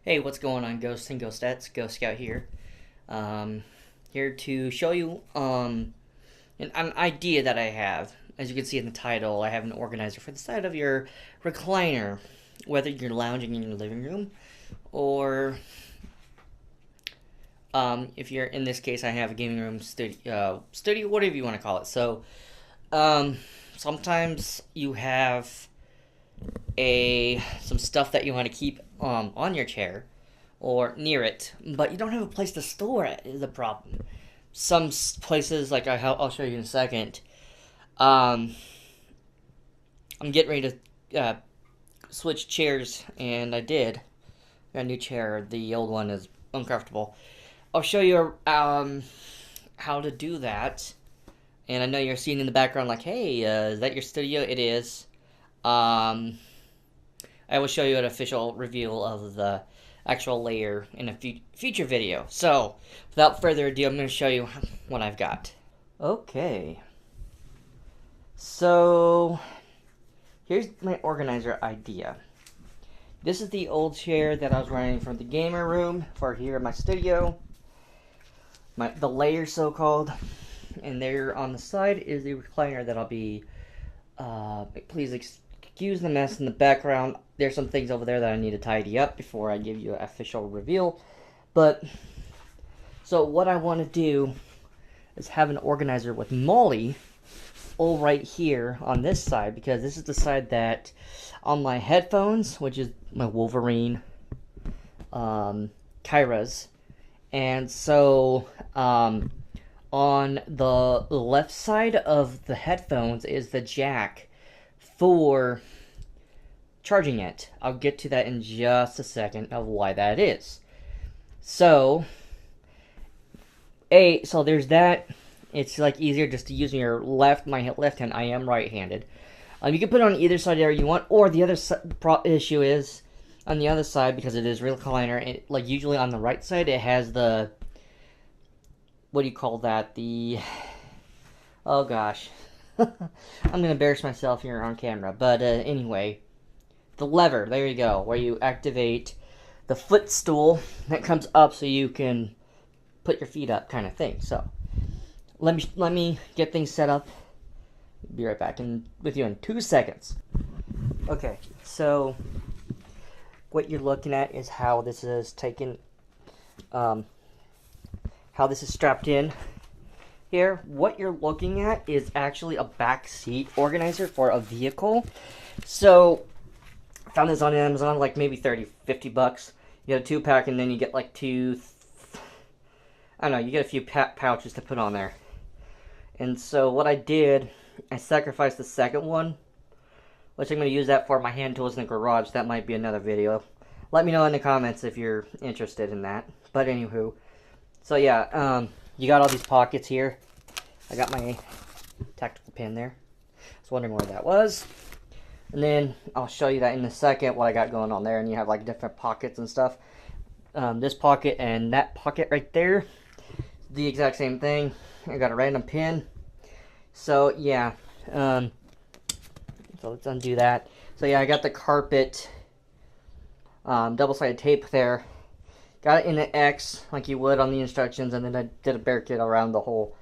Hey, what's going on, Ghosts and Ghostettes? Ghost Scout here. Here to show you an idea that I have. As you can see in the title, I have an organizer for the side of your recliner, whether you're lounging in your living room or if you're in this case, I have a gaming room studio, whatever you want to call it. So sometimes you have some stuff that you want to keep on your chair or near it, but you don't have a place to store it is the problem. Some places, like I'll show you in a second, I'm getting ready to switch chairs, and I did. Got a new chair. The old one is uncomfortable. I'll show you how to do that. And I know you're seeing in the background like, hey, is that your studio? It is. I will show you an official reveal of the actual layer in a future video. So, without further ado, I'm going to show you what I've got. Okay. So, here's my organizer idea. This is the old chair that I was running from the gamer room for here in my studio. The layer, so-called. And there on the side is the recliner that I'll be... please excuse the mess in the background. There's some things over there that I need to tidy up before I give you an official reveal. But, so what I want to do is have an organizer with Molly all right here on this side, because this is the side that on my headphones, which is my Wolverine Kyras, and so on the left side of the headphones is the jack for charging it. I'll get to that in just a second of why that is. So there's that. It's like easier just to use my left hand. I am right-handed. You can put it on either side there you want, or the other issue is on the other side, because it is recliner. Like usually on the right side, it has the, what do you call that? Oh gosh, I'm gonna embarrass myself here on camera. But anyway, the lever. There you go, where you activate the footstool that comes up so you can put your feet up, kind of thing. So let me get things set up. Be right back with you in 2 seconds. Okay, so what you're looking at is how this is taken, how this is strapped in here. What you're looking at is actually a back seat organizer for a vehicle. So I found this on Amazon, like maybe 30-50 bucks. You get a 2-pack, and then you get like I don't know, you get a few pouches to put on there. And so what I did, I sacrificed the second one, which I'm going to use that for my hand tools in the garage. That might be another video. Let me know in the comments if you're interested in that. But anywho, so yeah, you got all these pockets here. I got my tactical pin there. I was wondering where that was. And then I'll show you that in a second, what I got going on there. And you have like different pockets and stuff. This pocket and that pocket right there, the exact same thing. I got a random pin. So yeah, so let's undo that. So yeah, I got the carpet double-sided tape there. Got it in an X like you would on the instructions, and then I did a barricade around the whole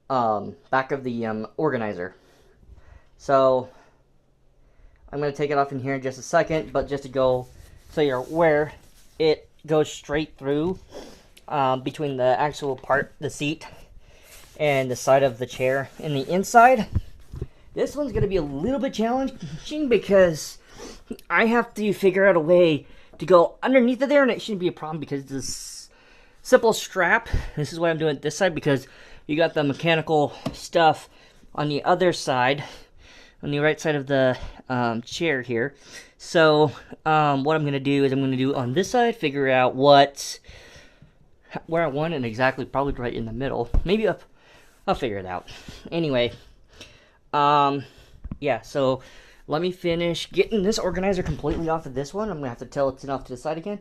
back of the organizer. So I'm going to take it off in here in just a second, but just to go so you're aware, it goes straight through between the actual part, the seat, and the side of the chair. And the inside, this one's going to be a little bit challenging because I have to figure out a way to go underneath of there, and it shouldn't be a problem because this simple strap. This is why I'm doing it this side, because you got the mechanical stuff on the other side, on the right side of the chair here. So what I'm going to do is I'm going to do on this side, figure out where I want it exactly, probably right in the middle. Maybe up. I'll figure it out. Anyway, yeah, so let me finish getting this organizer completely off of this one. I'm going to have to tilt it off to the side again.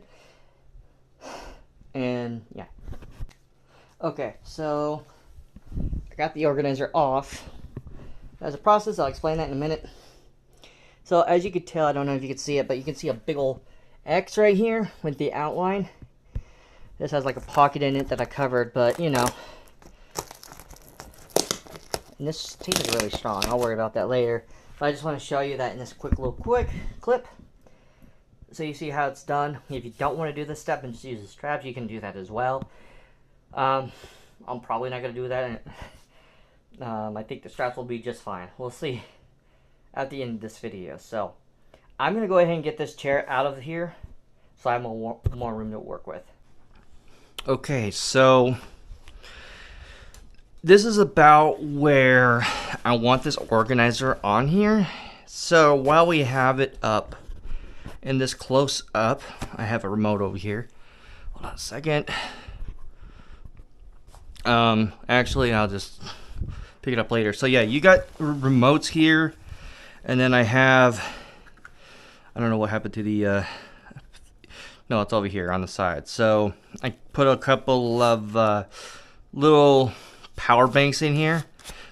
And, yeah. Okay, so I got the organizer off. As a process, I'll explain that in a minute. So as you can tell, I don't know if you can see it, but you can see a big old X right here with the outline. This has like a pocket in it that I covered, but you know. And this tape is really strong. I'll worry about that later. But I just want to show you that in this quick clip. So you see how it's done. If you don't want to do this step and just use the straps, you can do that as well. I'm probably not going to do that. I think the straps will be just fine. We'll see at the end of this video. So I'm going to go ahead and get this chair out of here so I have more room to work with. Okay, so this is about where I want this organizer on here. So while we have it up in this close up, I have a remote over here. Hold on a second. Actually, I'll just pick it up later. So yeah, you got remotes here, and then I have, I don't know what happened to the, no, it's over here on the side. So I put a couple of little power banks in here.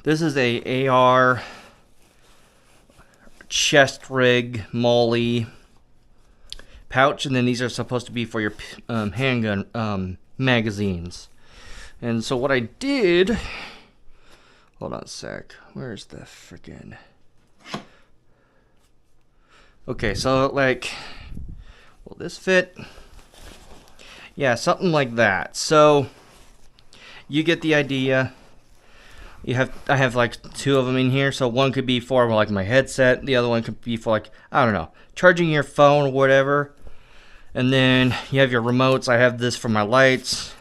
This is a AR chest rig molly pouch, and then these are supposed to be for your handgun magazines. And so what I did, hold on a sec, where's the freaking, okay, so like, will this fit? Yeah, something like that. So you get the idea. I have like two of them in here. So one could be for like my headset. The other one could be for like, I don't know, charging your phone or whatever. And then you have your remotes. I have this for my lights.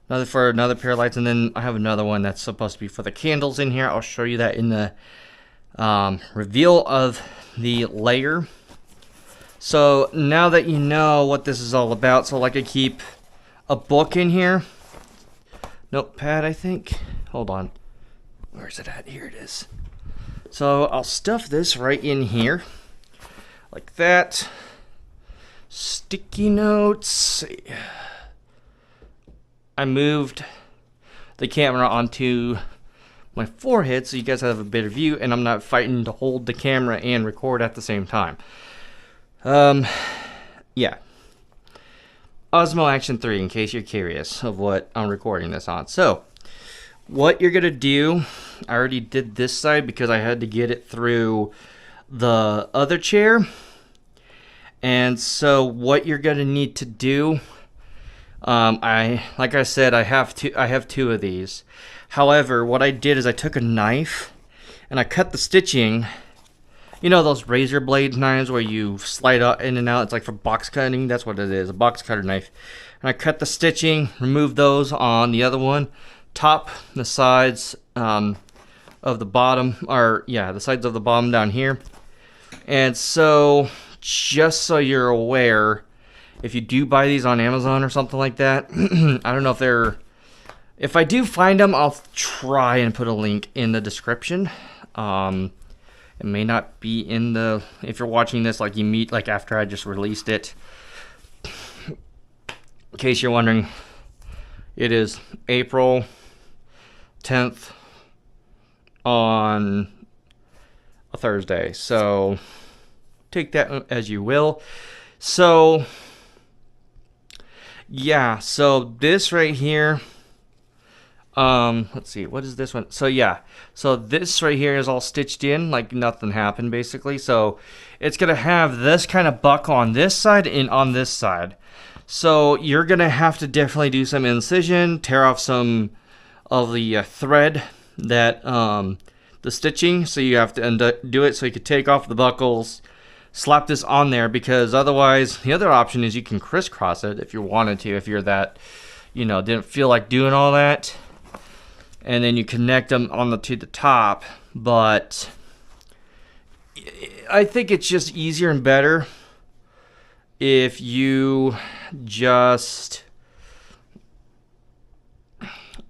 Another for another pair of lights. And then I have another one that's supposed to be for the candles in here. I'll show you that in the reveal of the layer. So now that you know what this is all about, so like I keep a book in here. Notepad, I think. Hold on. Where's it at? Here it is. So I'll stuff this right in here. Like that. Sticky notes. I moved the camera onto my forehead so you guys have a better view, and I'm not fighting to hold the camera and record at the same time. Yeah. Osmo Action 3, in case you're curious of what I'm recording this on. So, what you're going to do, I already did this side because I had to get it through the other chair. And so, what you're going to need to do, like I said, I have two of these. However, what I did is I took a knife and I cut the stitching. You know those razor blade knives where you slide out in and out? It's like for box cutting. That's what it is, a box cutter knife. And I cut the stitching, removed those on the other one. Top, the sides of the bottom, or yeah, the sides of the bottom down here. And so, just so you're aware, if you do buy these on Amazon or something like that, I don't know if they're... If I do find them, I'll try and put a link in the description. It may not be in the, if you're watching this like after I just released it. In case you're wondering, it is April 10th on a Thursday. So take that as you will. So yeah, so this right here, let's see, what is this one? So yeah, so this right here is all stitched in like nothing happened basically. So it's gonna have this kind of buckle on this side and on this side. So you're gonna have to definitely do some incision, tear off some of the thread that the stitching. So you have to do it so you could take off the buckles, slap this on there, because otherwise the other option is you can crisscross it if you wanted to, if you're that, you know, didn't feel like doing all that. And then you connect them to the top. But I think it's just easier and better if you just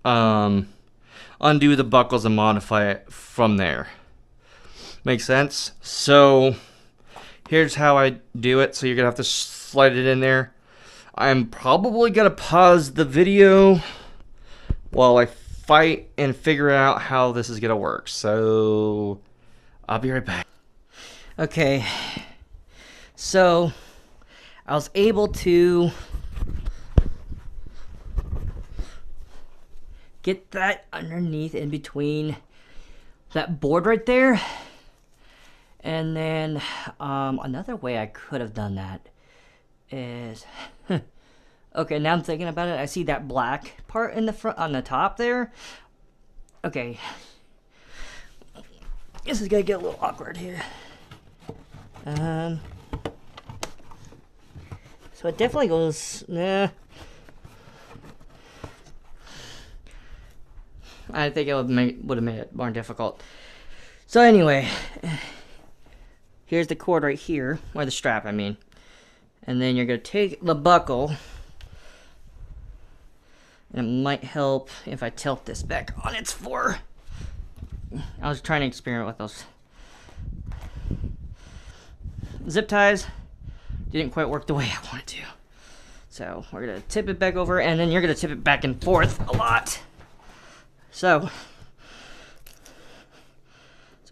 undo the buckles and modify it from there. Makes sense? So here's how I do it. So you're gonna have to slide it in there. I'm probably gonna pause the video while I fight and figure out how this is gonna work. So I'll be right back. Okay, so I was able to get that underneath in between that board right there. And then another way I could have done that is okay, now I'm thinking about it, I see that black part in the front on the top there. Okay, this is gonna get a little awkward here. So it definitely goes, nah. I think it would have made it more difficult. So anyway, here's the cord right here, or the strap, I mean. And then you're gonna take the buckle, and it might help if I tilt this back on its floor. I was trying to experiment with those zip ties. Didn't quite work the way I wanted to. So we're gonna tip it back over, and then you're gonna tip it back and forth a lot. So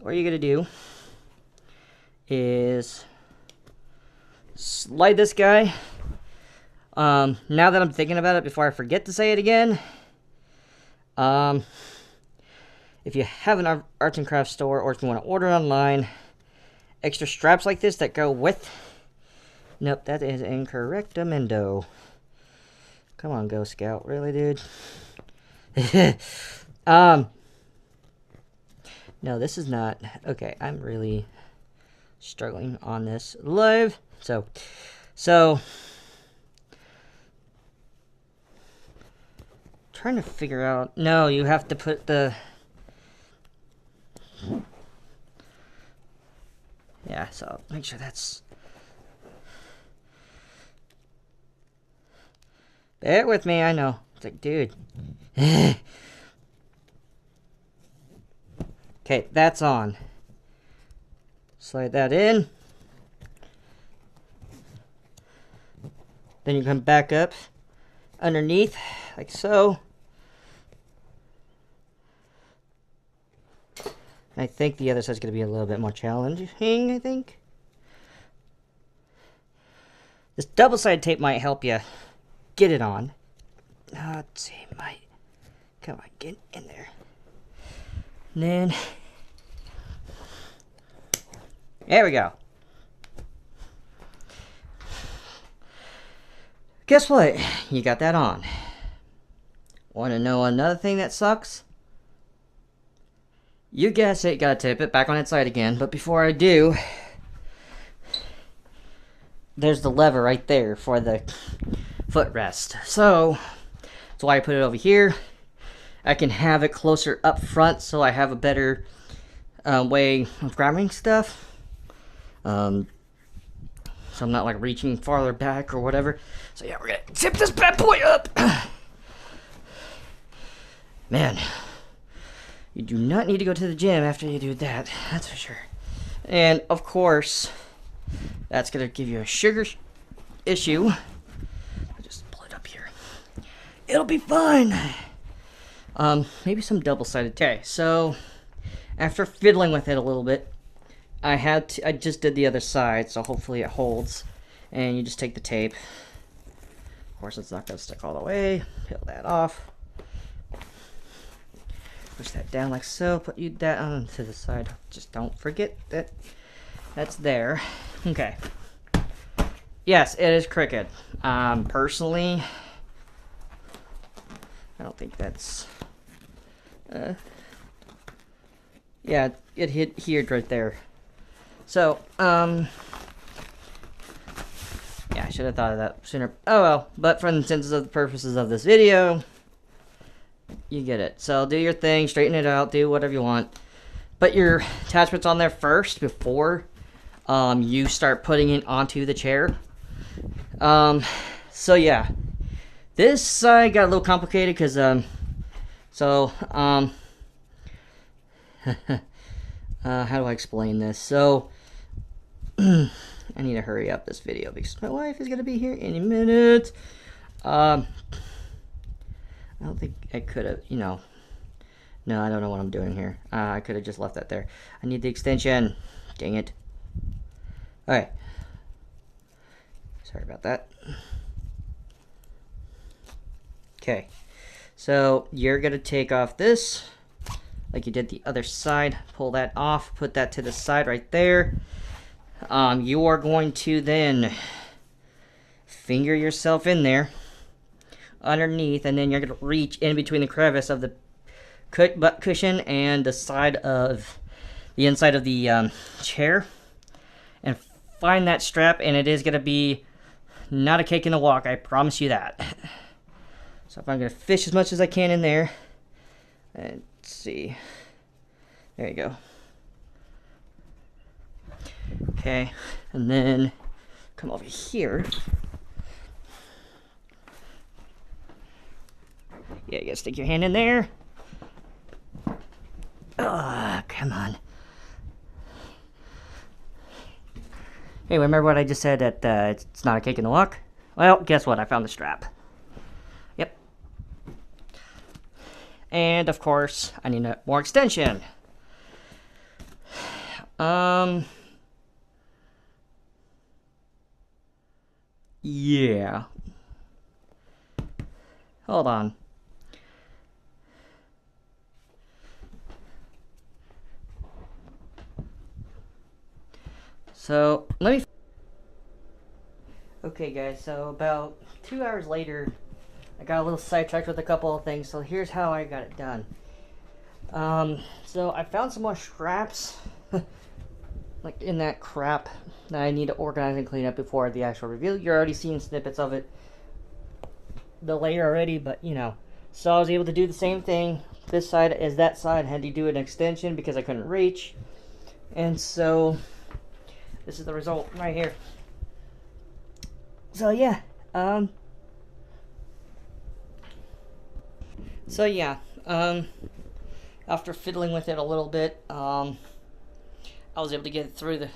what you're gonna do is slide this guy. Now that I'm thinking about it, before I forget to say it again, if you have an arts and crafts store, or if you want to order online, extra straps like this that go with. Nope, that is incorrect, Amendo. Come on, Go Scout, really, dude? No, this is not okay. I'm really struggling on this live, so trying to figure out. No, you have to put the. Yeah, so make sure that's. Bear with me, I know. It's like, dude. Okay, that's on. Slide that in. Then you come back up underneath, like so. I think the other side's going to be a little bit more challenging, I think. This double-sided tape might help you get it on. Let's see, might. Come on, get in there. And then, there we go. Guess what? You got that on. Want to know another thing that sucks? You guess it, gotta tip it back on its side again, but before I do, there's the lever right there for the footrest. So, that's why I put it over here. I can have it closer up front so I have a better way of grabbing stuff. So I'm not like reaching farther back or whatever. So yeah, we're gonna tip this bad boy up. Man, you do not need to go to the gym after you do that, that's for sure. And of course, that's gonna give you a sugar issue. I'll just pull it up here. It'll be fine. Maybe some double-sided. Okay, so after fiddling with it a little bit, I just did the other side, so hopefully it holds. And you just take the tape. Of course, it's not gonna stick all the way. Peel that off. Push that down like so. Put that on to the side. Just don't forget that that's there. Okay. Yes, it is crooked. Personally, I don't think that's. Yeah, it hit here right there. So, yeah, I should have thought of that sooner. Oh well, but for the purposes of this video, you get it. So do your thing, straighten it out, do whatever you want. Put your attachments on there first before you start putting it onto the chair. So yeah, this side got a little complicated because how do I explain this? So I need to hurry up this video because my wife is gonna be here any minute. I don't think I could have, no, I don't know what I'm doing here. I could have just left that there. I need the extension. Dang it. Alright. Sorry about that. Okay. So you're going to take off this like you did the other side. Pull that off. Put that to the side right there. You are going to then finger yourself in there underneath, and then you're going to reach in between the crevice of the butt cushion and the side of the inside of the chair, and find that strap, and it is going to be not a cake in the walk, I promise you that. So if I'm going to fish as much as I can in there, and let's see, there you go. Okay, and then come over here. Yeah, you gotta stick your hand in there. Come on. Hey, remember what I just said, that it's not a cake in the walk? Well, guess what? I found the strap. Yep. And, of course, I need more extension. Yeah. Hold on. So, let me... Okay, guys, so about 2 hours later, I got a little sidetracked with a couple of things, so here's how I got it done. So I found some more straps, like in that crap, that I need to organize and clean up before the actual reveal. You're already seeing snippets of it, the layer already, but, you know. So I was able to do the same thing, this side as that side. I had to do an extension because I couldn't reach, and so... this is the result right here. So yeah, after fiddling with it a little bit, I was able to get it through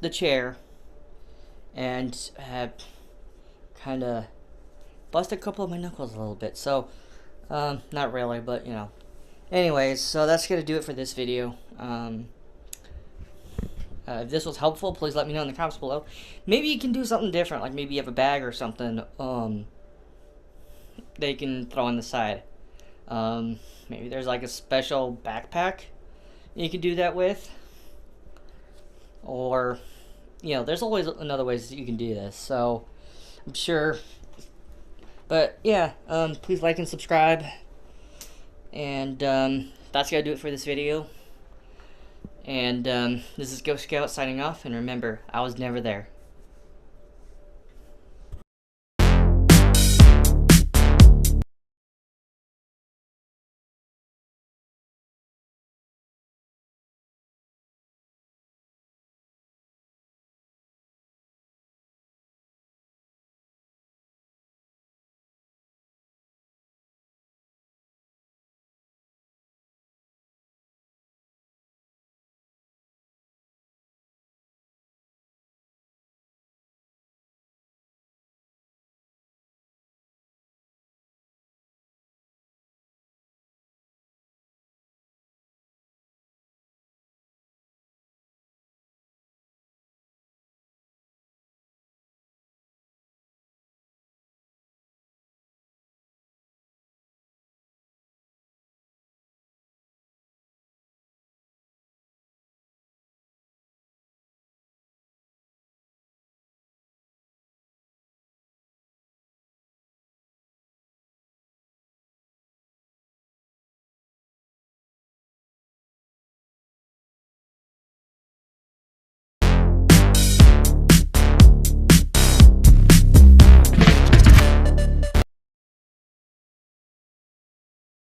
the chair, and kind of busted a couple of my knuckles a little bit. So, not really, but you know. Anyways, so that's gonna do it for this video. If this was helpful, please let me know in the comments below. Maybe you can do something different, like maybe you have a bag or something that you can throw on the side. Maybe there's like a special backpack you can do that with. Or, you know, there's always another ways that you can do this, so I'm sure. But yeah, please like and subscribe. And that's gonna do it for this video. And this is Ghost Scout signing off, and remember, I was never there.